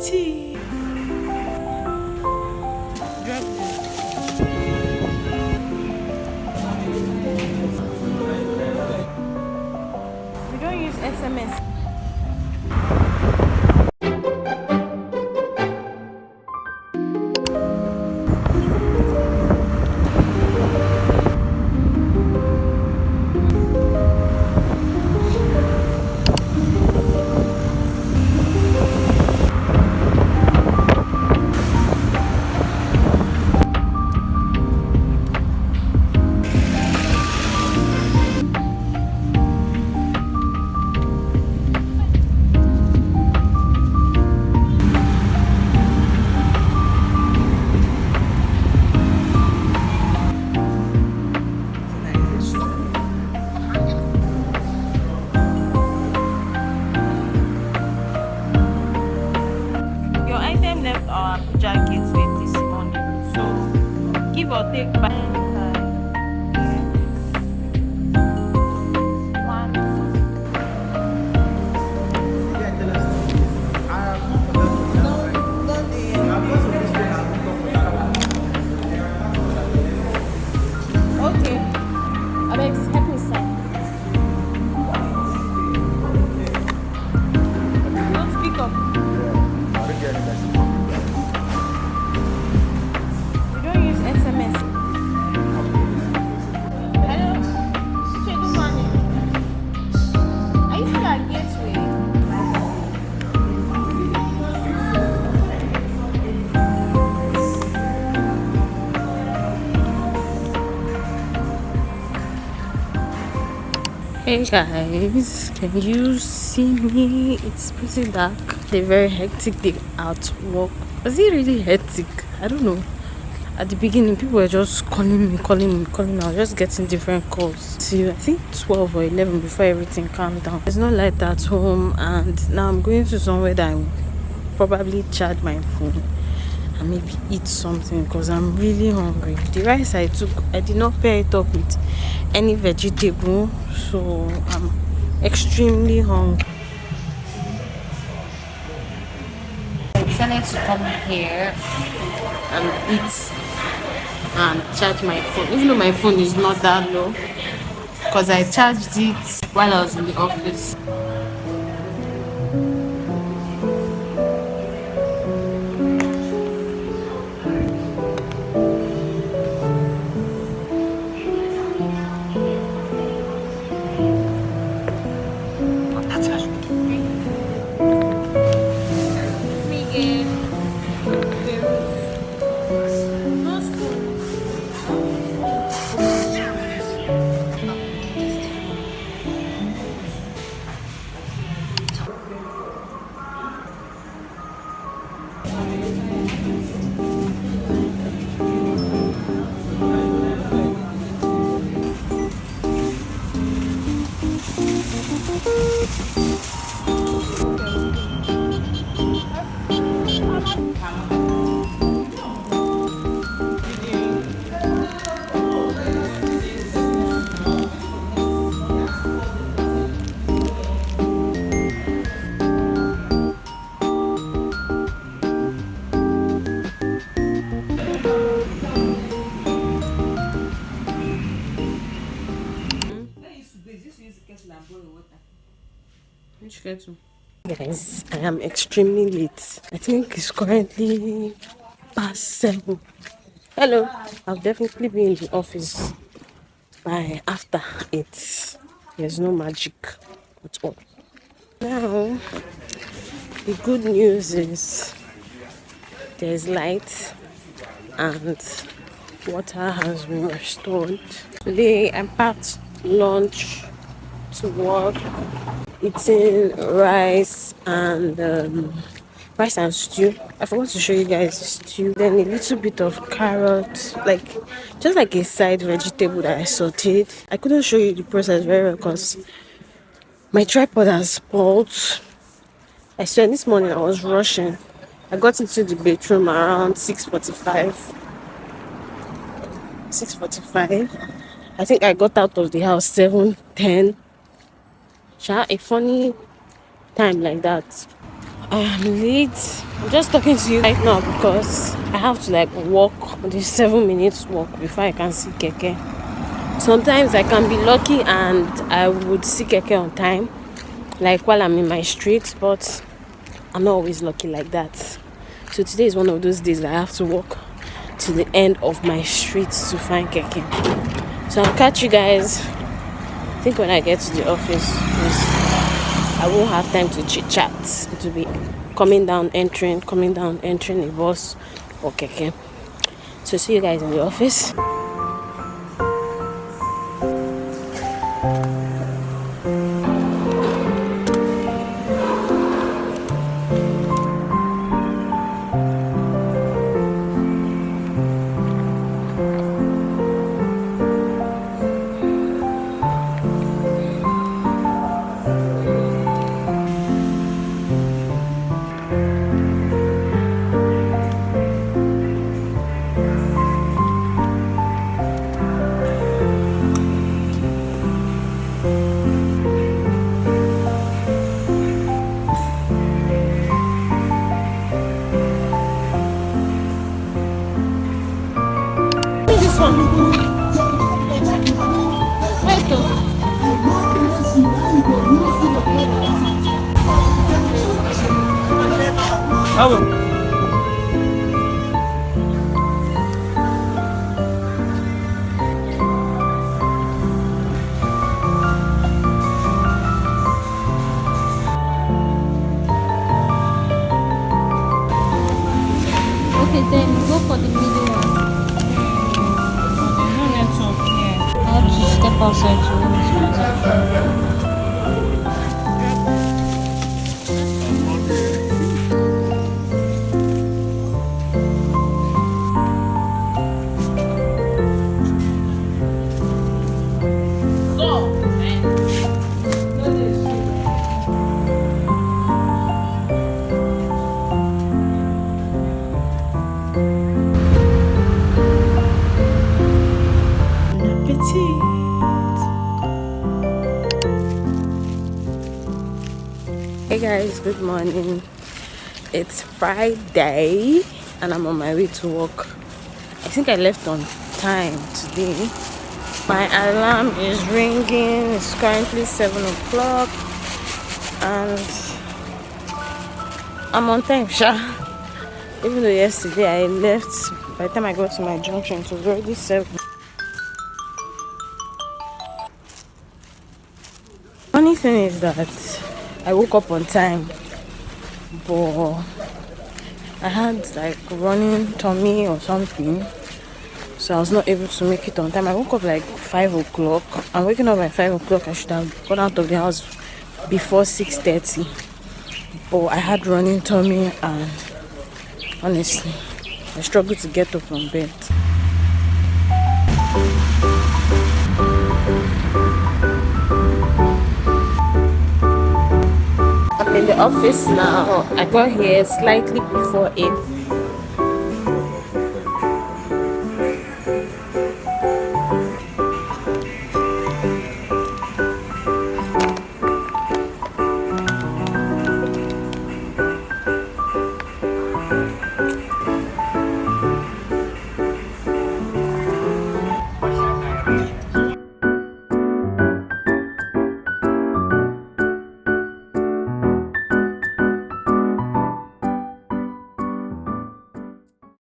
tea. Drop this. We don't use SMS. Your item left our Abuja gateway this morning, so give or take by okay. Alex, help me sign. Don't speak up. We don't use SMS. Hello, Chedu Mane. Are you still at Gateway? Hey guys, can you see me? It's pretty dark. They're very hectic day at work. Was it really hectic? I don't know. At the beginning, people were just calling me. I was just getting different calls. Till I think 12 or 11 before everything calmed down. There's no light at home, and now I'm going to somewhere that I will probably charge my phone and maybe eat something because I'm really hungry. The rice I took, I did not pair it up with any vegetable, so I'm extremely hungry. I decided to come here and eat and charge my phone, even though my phone is not that low, because I charged it while I was in the office. Which kettle? Guys, I am extremely late. I think it's currently past 7. Hello. I'll definitely be in the office by after 8. There's no magic at all. Now, the good news is there's light and water has been restored. Today I packed lunch to work, eating rice and stew. I forgot to show you guys the stew. Then a little bit of carrot, like just like a side vegetable that I sauteed. I couldn't show you the process very well because my tripod has spoiled. I swear this morning I was rushing. I got into the bedroom around 6:45. 6:45. I think I got out of the house 7:10. A funny time like that. I am late. I'm just talking to you right now because I have to like walk this 7 minutes walk before I can see keke. Sometimes I can be lucky and I would see keke on time, like while I'm in my street, but I'm not always lucky like that. So today is one of those days that I have to walk to the end of my street to find keke. So I'll catch you guys, I think, when I get to the office, because I won't have time to chit chat. It will be coming down, entering a bus or keke. So see you guys in the office. This one. Where's the Okay, then go for the middle one. No network here. I have to step outside to win this Hey guys, good morning. It's Friday and I'm on my way to work. I think I left on time today. My alarm is ringing. It's currently 7 o'clock and I'm on time, sha. Even though yesterday I left, by the time I got to my junction it was already 7. Funny thing is that I woke up on time, but I had like running tummy or something, so I was not able to make it on time. I woke up like 5 o'clock. I'm waking up by 5 o'clock. I should have gone out of the house before 6:30, but I had running tummy and honestly I struggled to get up from bed. I'm in the office now. I got here slightly before 8.